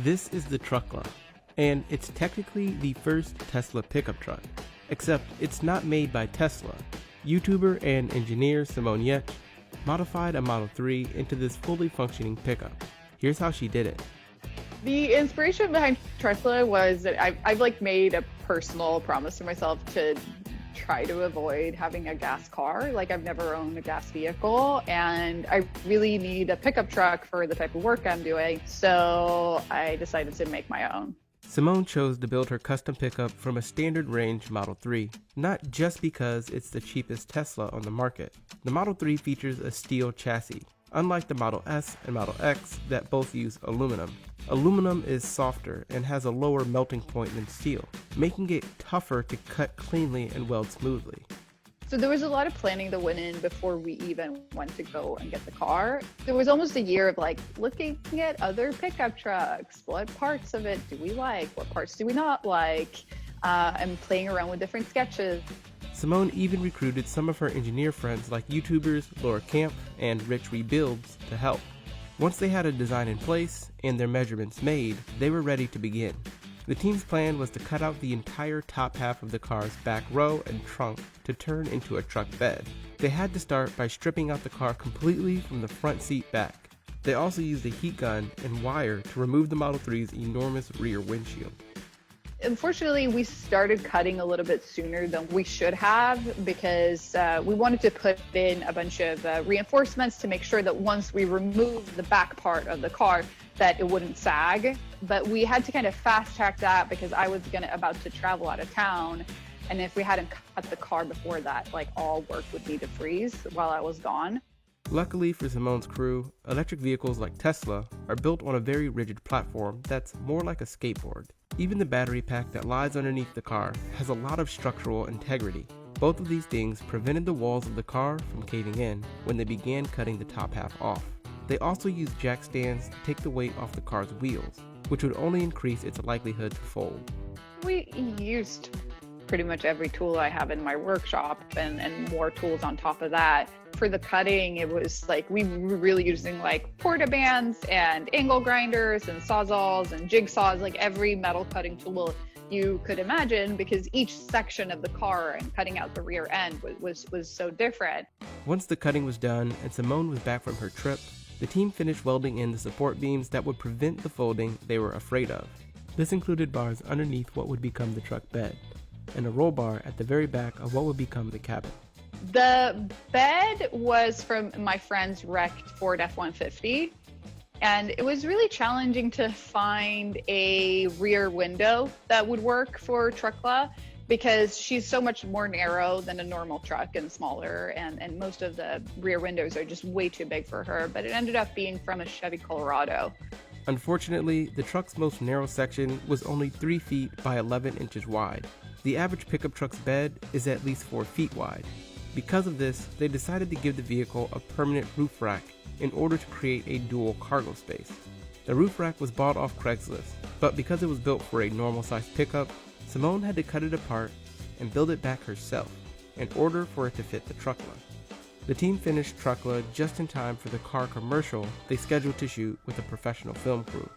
This is the Truckla, and it's technically the first Tesla pickup truck, except it's not made by Tesla. YouTuber and engineer Simone Giertz modified a Model 3 into this fully functioning pickup. Here's how she did it. The inspiration behind Truckla was that I've made a personal promise to myself to try to avoid having a gas car. I've never owned a gas vehicle, and I really need a pickup truck for the type of work I'm doing. So I decided to make my own. Simone chose to build her custom pickup from a standard range Model 3, not just because it's the cheapest Tesla on the market. The Model 3 features a steel chassis, unlike the Model S and Model X that both use aluminum. Aluminum is softer and has a lower melting point than steel, making it tougher to cut cleanly and weld smoothly. So there was a lot of planning that went in before we even went to go and get the car. There was almost a year of looking at other pickup trucks. What parts of it do we like? What parts do we not like? And playing around with different sketches. Simone even recruited some of her engineer friends like YouTubers Laura Camp and Rich Rebuilds to help. Once they had a design in place and their measurements made, they were ready to begin. The team's plan was to cut out the entire top half of the car's back row and trunk to turn into a truck bed. They had to start by stripping out the car completely from the front seat back. They also used a heat gun and wire to remove the Model 3's enormous rear windshield. Unfortunately, we started cutting a little bit sooner than we should have because we wanted to put in a bunch of reinforcements to make sure that once we removed the back part of the car, that it wouldn't sag. But we had to kind of fast track that because I was about to travel out of town. And if we hadn't cut the car before that, all work would need to freeze while I was gone. Luckily for Simone's crew, electric vehicles like Tesla are built on a very rigid platform that's more like a skateboard. Even the battery pack that lies underneath the car has a lot of structural integrity. Both of these things prevented the walls of the car from caving in when they began cutting the top half off. They also used jack stands to take the weight off the car's wheels, which would only increase its likelihood to fold. We used pretty much every tool I have in my workshop and more tools on top of that. For the cutting, it was we were really using porta-bands and angle grinders and sawzalls and jigsaws, every metal cutting tool you could imagine, because each section of the car and cutting out the rear end was so different. Once the cutting was done and Simone was back from her trip, the team finished welding in the support beams that would prevent the folding they were afraid of. This included bars underneath what would become the truck bed, and a roll bar at the very back of what would become the cabin. The bed was from my friend's wrecked Ford F-150, and it was really challenging to find a rear window that would work for Truckla because she's so much more narrow than a normal truck and smaller, and most of the rear windows are just way too big for her, but it ended up being from a Chevy Colorado. Unfortunately, the truck's most narrow section was only 3 feet by 11 inches wide. The average pickup truck's bed is at least 4 feet wide. Because of this, they decided to give the vehicle a permanent roof rack in order to create a dual cargo space. The roof rack was bought off Craigslist, but because it was built for a normal-sized pickup, Simone had to cut it apart and build it back herself in order for it to fit the Truckla. The team finished Truckla just in time for the car commercial they scheduled to shoot with a professional film crew.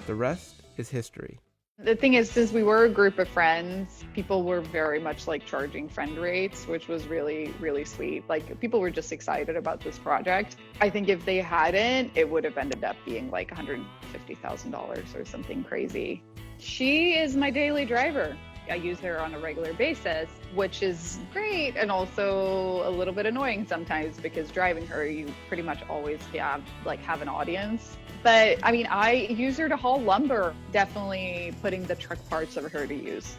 The rest is history. The thing is, since we were a group of friends, people were very much charging friend rates, which was really, really sweet. People were just excited about this project. I think if they hadn't, it would have ended up being $150,000 or something crazy. She is my daily driver. I use her on a regular basis, which is great and also a little bit annoying sometimes because driving her, you pretty much always have an audience. But I use her to haul lumber, definitely putting the truck parts of her to use.